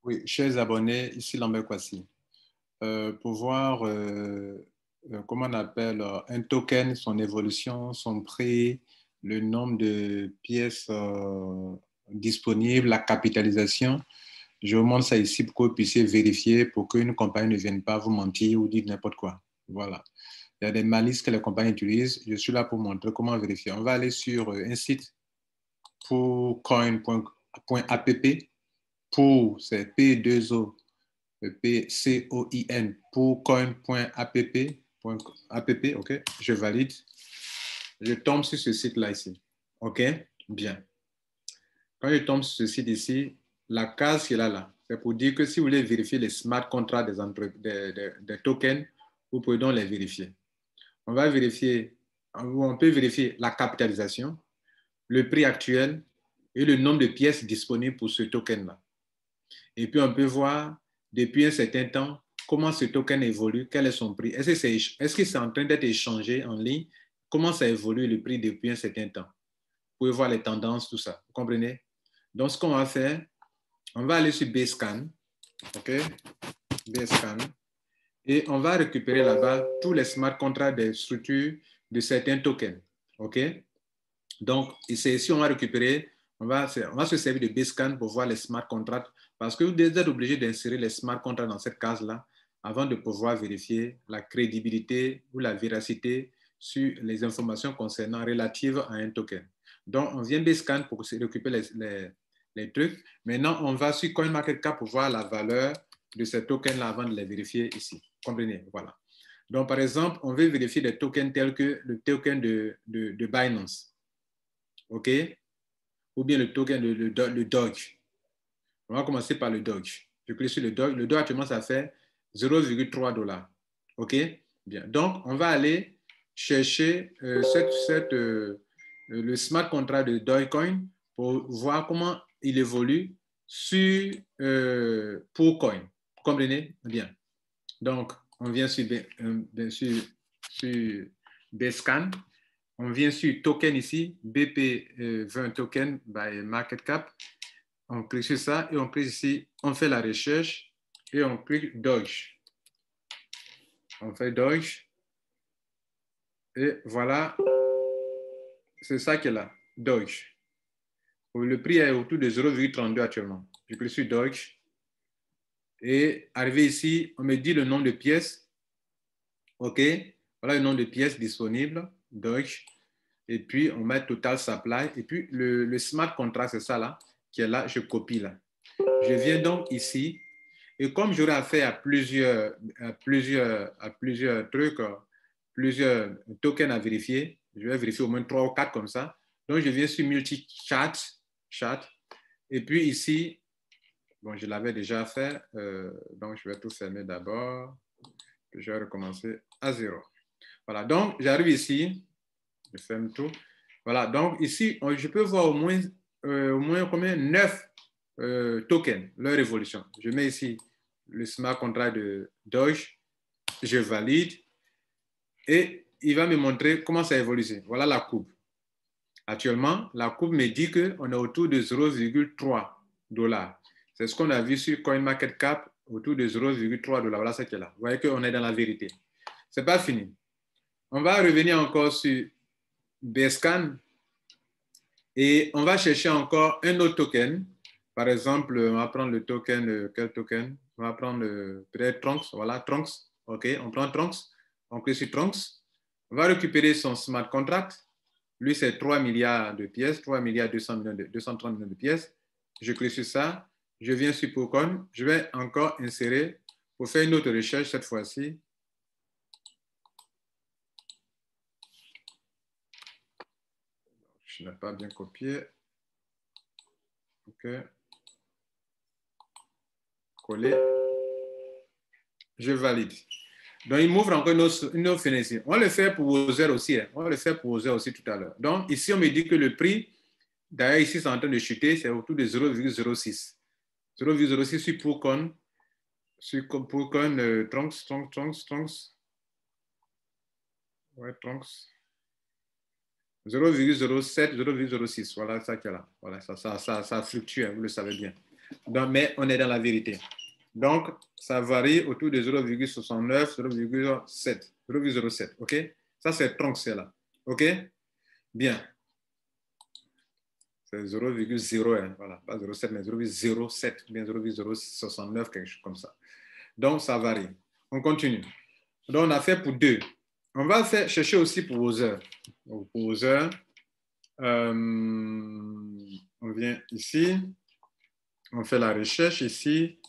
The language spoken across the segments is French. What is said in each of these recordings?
Oui, chers abonnés, ici Lambert Kwasi. Pour voir comment on appelle un token, son évolution, son prix, le nombre de pièces disponibles, la capitalisation, je vous montre ça ici pour que vous puissiez vérifier, pour qu'une compagnie ne vienne pas vous mentir ou dire n'importe quoi. Voilà. Il y a des malices que les compagnies utilisent. Je suis là pour montrer comment vérifier. On va aller sur un site pour coin.app. Pour, c'est P2O PCOIN pour coin.app, ok, je valide. Je tombe sur ce site-là ici. Ok, bien. Quand je tombe sur ce site ici, la case qui est là, c'est pour dire que si vous voulez vérifier les smart contracts des tokens, vous pouvez donc les vérifier. On va vérifier, on peut vérifier la capitalisation, le prix actuel et le nombre de pièces disponibles pour ce token-là. Et puis, on peut voir depuis un certain temps comment ce token évolue, quel est son prix. Est-ce que c'est en train d'être échangé en ligne? Comment ça évolue le prix depuis un certain temps? Vous pouvez voir les tendances, tout ça. Vous comprenez? Donc, ce qu'on va faire, on va aller sur Bscan. OK? Bscan. Et on va récupérer là-bas tous les smart contracts des structures de certains tokens. OK? Donc, ici, on va récupérer, on va se servir de Bscan pour voir les smart contracts parce que vous êtes obligé d'insérer les smart contracts dans cette case-là avant de pouvoir vérifier la crédibilité ou la véracité sur les informations concernant relatives à un token. Donc, on vient Bscan pour récupérer les trucs. Maintenant, on va sur CoinMarketCap pour voir la valeur de ces tokens-là avant de les vérifier ici. Comprenez? Voilà. Donc, par exemple, on veut vérifier des tokens tels que le token de Binance. OK? Ou bien le token, le Doge. On va commencer par le Doge. Je clique sur le Doge. Le Doge, actuellement, ça fait 0,3 $. OK? Bien. Donc, on va aller chercher le smart contract de Dogecoin pour voir comment il évolue sur Pourcoin. Vous comprenez? Bien. Donc, on vient sur Bscan. On vient sur token ici, BP20 token by market cap. On clique sur ça et on clique ici, on fait la recherche et on clique Doge. On fait Doge et voilà, c'est ça qui est là, Doge. Le prix est autour de 0,32 actuellement. Je clique sur Doge et arrivé ici, on me dit le nombre de pièces. OK, voilà le nombre de pièces disponibles, Doge. Et puis, on met total supply. Et puis, le smart contract, c'est ça là, qui est là, je copie là. Je viens donc ici. Et comme j'aurai affaire à plusieurs trucs, plusieurs tokens à vérifier, je vais vérifier au moins 3 ou 4 comme ça. Donc, je viens sur multi-chat. Et puis ici, bon, je l'avais déjà fait. Donc, je vais tout fermer d'abord. Je vais recommencer à 0. Voilà, donc j'arrive ici. Je ferme tout. Voilà, donc ici, je peux voir au moins combien 9 tokens, leur évolution. Je mets ici le smart contract de Doge, je valide et il va me montrer comment ça évolue. Voilà la courbe. Actuellement, la courbe me dit qu'on est autour de 0,3 $. C'est ce qu'on a vu sur CoinMarketCap, autour de 0,3 $. Voilà ce qui est là. Vous voyez qu'on est dans la vérité. Ce n'est pas fini. On va revenir encore sur Bscan et on va chercher encore un autre token. Par exemple, on va prendre le token, quel token? On va prendre peut-être Trunks, voilà, Trunks. OK, on prend Trunks, on clique sur Trunks. On va récupérer son smart contract. Lui, c'est 3 milliards de pièces, 3 milliards 230 millions de pièces. Je clique sur ça. Je viens sur Pourcoin. Je vais encore insérer pour faire une autre recherche cette fois-ci. Je n'ai pas bien copié. OK. Coller. Je valide. Donc, il m'ouvre encore une autre fenêtre. On le fait pour vos heures aussi. Hein. On le fait pour vos heures aussi tout à l'heure. Donc, ici, on me dit que le prix, d'ailleurs, ici, c'est en train de chuter, c'est autour de 0,06. 0,06 sur Pourcoin. Sur Pourcoin, Trunks. Ouais, Trunks. 0,07, 0,06. Voilà ça qu'il y a là. Voilà, ça fluctue, hein, vous le savez bien. Donc, mais on est dans la vérité. Donc, ça varie autour de 0,69, 0,7, 0,07. OK? Ça, c'est tronc, c'est là. OK? Bien. C'est 0,01, voilà, pas 0,7, mais 0,07, bien 0,069, quelque chose comme ça. Donc, ça varie. On continue. Donc, on a fait pour 2. On va chercher aussi pour vos heures. Donc, pour vos heures, on vient ici, on fait la recherche ici,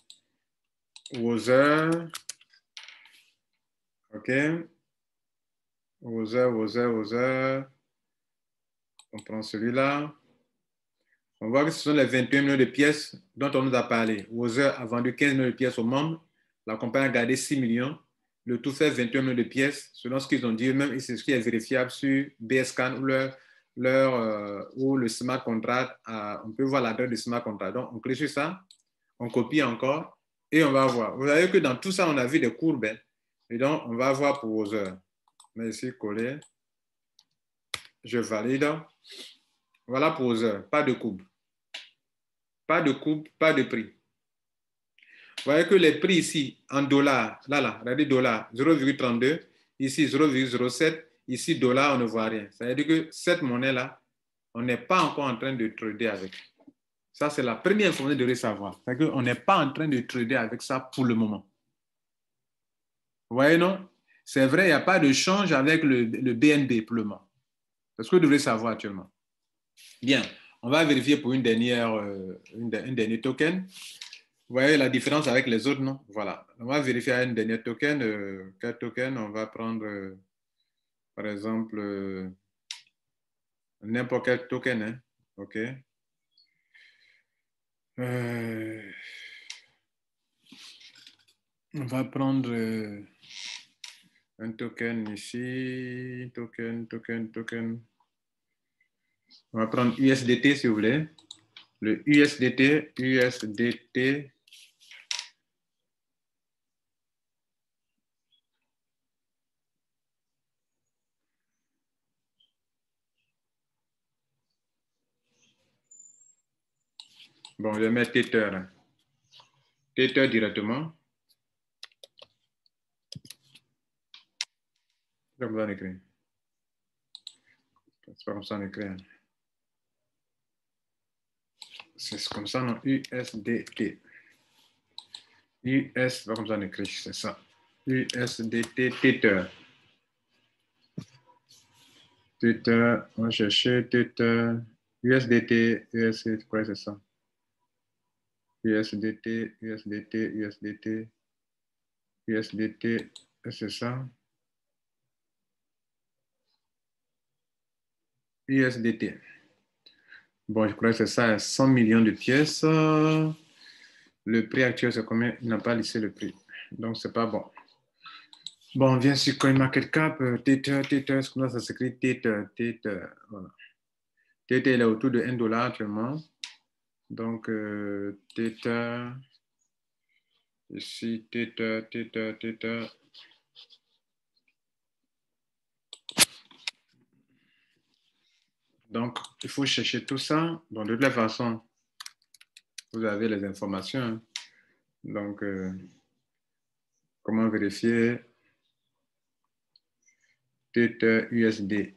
vos heures, OK, vos heures, on prend celui-là. On voit que ce sont les 21 millions de pièces dont on nous a parlé. Wozer a vendu 15 millions de pièces aux membres. La compagnie a gardé 6 millions. Le tout fait 21 millions de pièces, selon ce qu'ils ont dit eux-mêmes, et c'est ce qui est vérifiable sur BSCAN ou le smart contract. On peut voir l'adresse du smart contract. Donc, on clique sur ça, on copie encore, et on va voir. Vous voyez que dans tout ça, on a vu des courbes. Et donc, on va voir pour Wozer. Mais ici, coller. Je valide. Voilà pour Wozer. Pas de courbe. Pas de courbe, pas de prix. Vous voyez que les prix ici, en dollars, là, regardez dollars, 0,32, ici 0,07, ici dollars, on ne voit rien. Ça veut dire que cette monnaie-là, on n'est pas encore en train de trader avec. Ça, c'est la première information de savoir. C'est-à-dire qu'on n'est pas en train de trader avec ça pour le moment. Vous voyez, non? C'est vrai, il n'y a pas de change avec le BNB pour le moment. C'est ce que vous devez savoir actuellement. Bien, on va vérifier pour une dernière token. Vous voyez la différence avec les autres, non? Voilà. On va vérifier un dernier token. Quel token? On va prendre, par exemple, n'importe quel token. Hein? OK. On va prendre un token ici. Token. On va prendre USDT, si vous voulez. Le USDT. Bon, je vais mettre Tether. Tether directement. C'est comme ça on écrit. C'est pas comme ça on écrit. Hein. C'est comme ça, non? USDT. US, pas comme ça on écrit, c'est ça. USDT Tether. Tether, on va chercher Tether. USDT, USDT, quoi c'est ça? USDT, c'est ça? USDT. Bon, je crois que c'est ça, 100 millions de pièces. Le prix actuel, c'est combien? Il n'a pas laissé le prix. Donc, c'est pas bon. Bon, on vient sur CoinMarketCap. Tether, est-ce que ça s'écrit Tether? Voilà. Tether, il est autour de $1 actuellement. Donc, Tether. Ici, Tether. Donc, il faut chercher tout ça. Bon, de toute façon, vous avez les informations. Hein. Donc, comment vérifier Tether USD?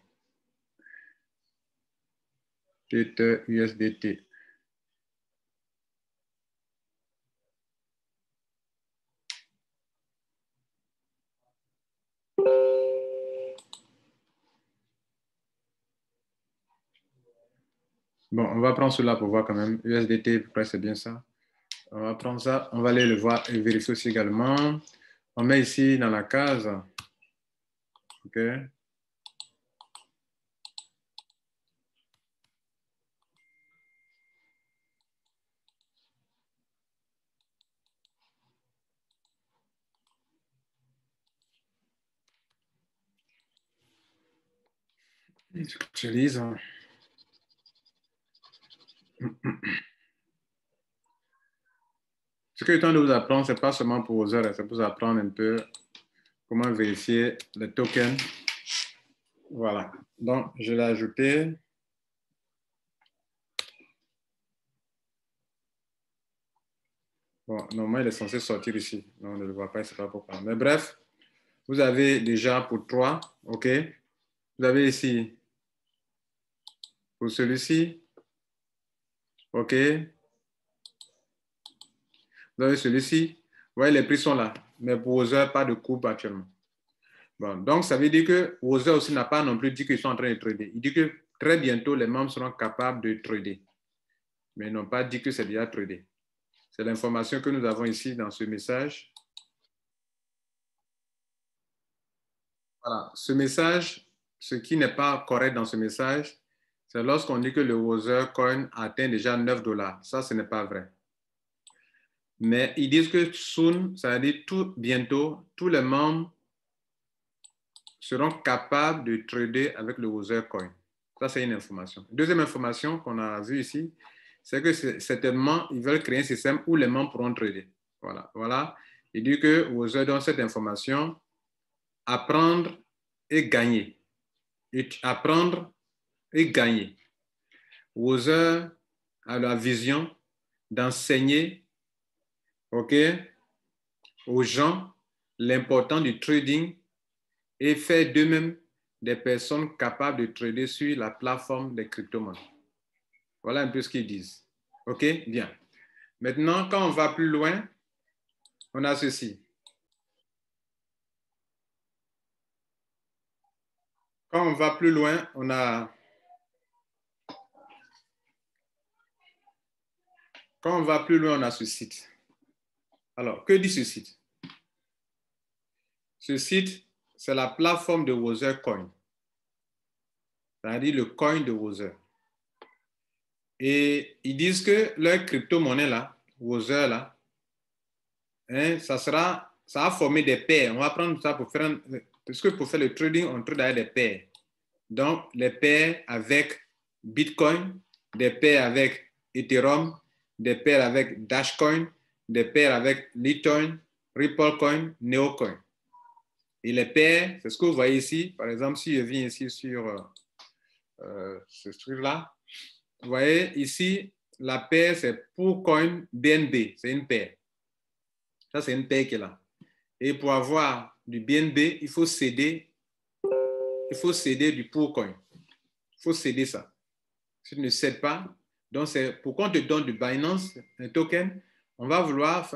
Tether USDT. Bon, on va prendre cela pour voir quand même. USDT, pourquoi c'est bien ça? On va prendre ça, on va aller le voir et vérifier aussi également. On met ici dans la case. OK. J'utilise. Ce que je tente de vous apprendre, ce n'est pas seulement pour vos heures, c'est pour vous apprendre un peu comment vérifier les tokens. Voilà. Donc, je l'ai ajouté. Bon, normalement, il est censé sortir ici. Non, on ne le voit pas, je ne sais pas pourquoi. Mais bref, vous avez déjà pour 3, OK? Vous avez ici pour celui-ci, OK? Vous avez celui-ci. Vous voyez, les prix sont là. Mais pour Other, pas de courbe actuellement. Bon, donc, ça veut dire que Other aussi n'a pas non plus dit qu'ils sont en train de trader. Il dit que très bientôt, les membres seront capables de trader. Mais ils n'ont pas dit que c'est déjà tradé. C'est l'information que nous avons ici dans ce message. Voilà. Ce message, ce qui n'est pas correct dans ce message, c'est lorsqu'on dit que le Other Coin atteint déjà 9 $. Ça, ce n'est pas vrai. Mais ils disent que soon, ça veut dire tout bientôt, tous les membres seront capables de trader avec le Other Coin. Ça, c'est une information. Deuxième information qu'on a vue ici, c'est que certainement, ils veulent créer un système où les membres pourront trader. Voilà. Voilà. Il dit que Other donne cette information, apprendre et gagner. Apprendre et gagner. Other a la vision d'enseigner, OK, aux gens l'importance du trading et faire d'eux-mêmes des personnes capables de trader sur la plateforme des crypto-monnaies. Voilà un peu ce qu'ils disent. OK? Bien. Maintenant, quand on va plus loin, on a ceci. Quand on va plus loin, on a... Quand on va plus loin, on a ce site. Alors, que dit ce site? Ce site, c'est la plateforme de Other Coin. C'est-à-dire le coin de Other. Et ils disent que leur crypto-monnaie là, Other là, hein, ça va former des paires. On va prendre ça pour faire, parce que pour faire le trading, on trade avec des paires. Donc, les paires avec Bitcoin, des paires avec Ethereum, des paires avec Dashcoin, des paires avec Litecoin, Ripplecoin, Neocoin. Et les paires, c'est ce que vous voyez ici. Par exemple, si je viens ici sur ce truc-là, vous voyez ici, la paire, c'est PoolCoin BNB. C'est une paire. Ça, c'est une paire qui est là. Et pour avoir du BNB, il faut céder du PoolCoin. Il faut céder ça. Si tu ne cèdes pas, donc c'est pourquoi on te donne du Binance, un token, on va vouloir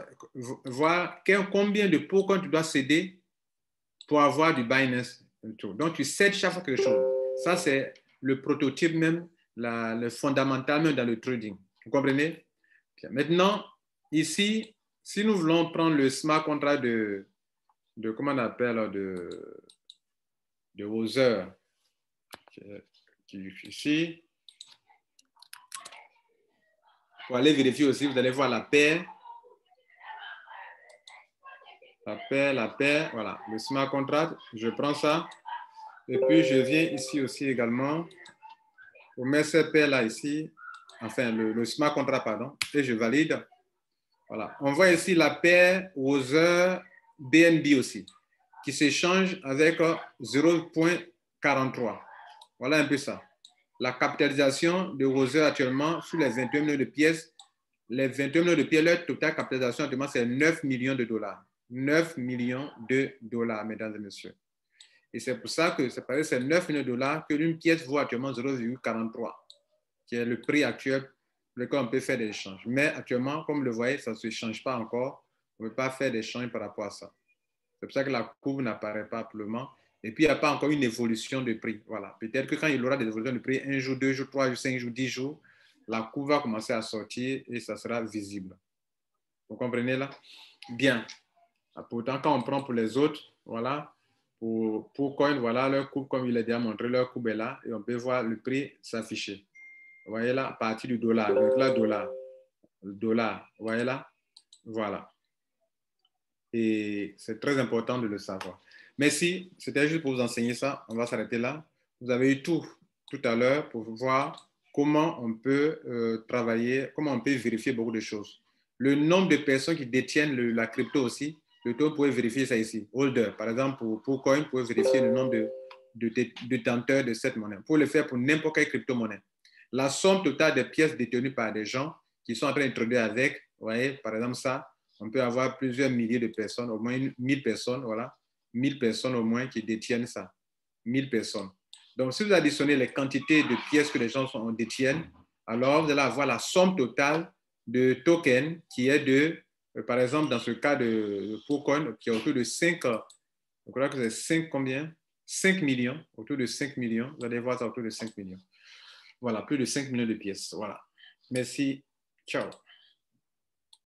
voir combien de PoolCoin tu dois céder pour avoir du Binance. Donc tu cèdes chaque fois quelque chose. Ça, c'est le prototype même, le fondamental même dans le trading. Vous comprenez? Maintenant, ici, si nous voulons prendre le smart contract de comment on appelle, de Other, qui est ici, pour aller vérifier aussi, vous allez voir la paire. La paire, voilà, le smart contract, je prends ça. Et puis, je viens ici aussi également pour mettre cette paire-là ici, enfin, le smart contract, pardon, et je valide. Voilà, on voit ici la paire Other BNB aussi, qui s'échange avec 0,43. Voilà un peu ça. La capitalisation de Other actuellement sur les 21 millions de pièces, les 21 millions de pièces, leur totale capitalisation actuellement, c'est 9 millions de dollars. 9 millions de dollars, mesdames et messieurs. Et c'est pour ça que c'est pareil, c'est 9 millions de dollars que l'une pièce vaut actuellement 0,43, qui est le prix actuel pour lequel on peut faire des échanges. Mais actuellement, comme vous le voyez, ça ne se change pas encore. On ne peut pas faire d'échanges par rapport à ça. C'est pour ça que la courbe n'apparaît pas pour le moment. Et puis, il n'y a pas encore une évolution de prix. Voilà. Peut-être que quand il y aura des évolutions de prix, un jour, 2 jours, 3 jours, 5 jours, 10 jours, la courbe va commencer à sortir et ça sera visible. Vous comprenez là? Bien. Pourtant, quand on prend pour les autres, voilà, pour Coin, voilà, leur courbe, comme il a déjà montré, leur courbe est là et on peut voir le prix s'afficher. Vous voyez là, à partir du dollar, donc là, le dollar, vous voyez là, voilà. Et c'est très important de le savoir. Merci, c'était juste pour vous enseigner ça. On va s'arrêter là. Vous avez eu tout à l'heure pour voir comment on peut travailler, comment on peut vérifier beaucoup de choses. Le nombre de personnes qui détiennent la crypto aussi, le taux, vous pouvez vérifier ça ici. Holder, par exemple, pour Coin, vous pouvez vérifier le nombre de détenteurs de cette monnaie. Vous pouvez le faire pour n'importe quelle crypto-monnaie. La somme totale des pièces détenues par des gens qui sont en train de trader avec, vous voyez, par exemple ça, On peut avoir plusieurs milliers de personnes, au moins 1000 personnes, voilà. 1000 personnes au moins qui détiennent ça. 1000 personnes. Donc, si vous additionnez les quantités de pièces que les gens détiennent, alors vous allez avoir la somme totale de tokens qui est de, par exemple, dans ce cas de Procoin, qui est autour de 5, je crois que c'est 5 combien? 5 millions, autour de 5 millions. Vous allez voir ça autour de 5 millions. Voilà, plus de 5 millions de pièces. Voilà. Merci. Ciao.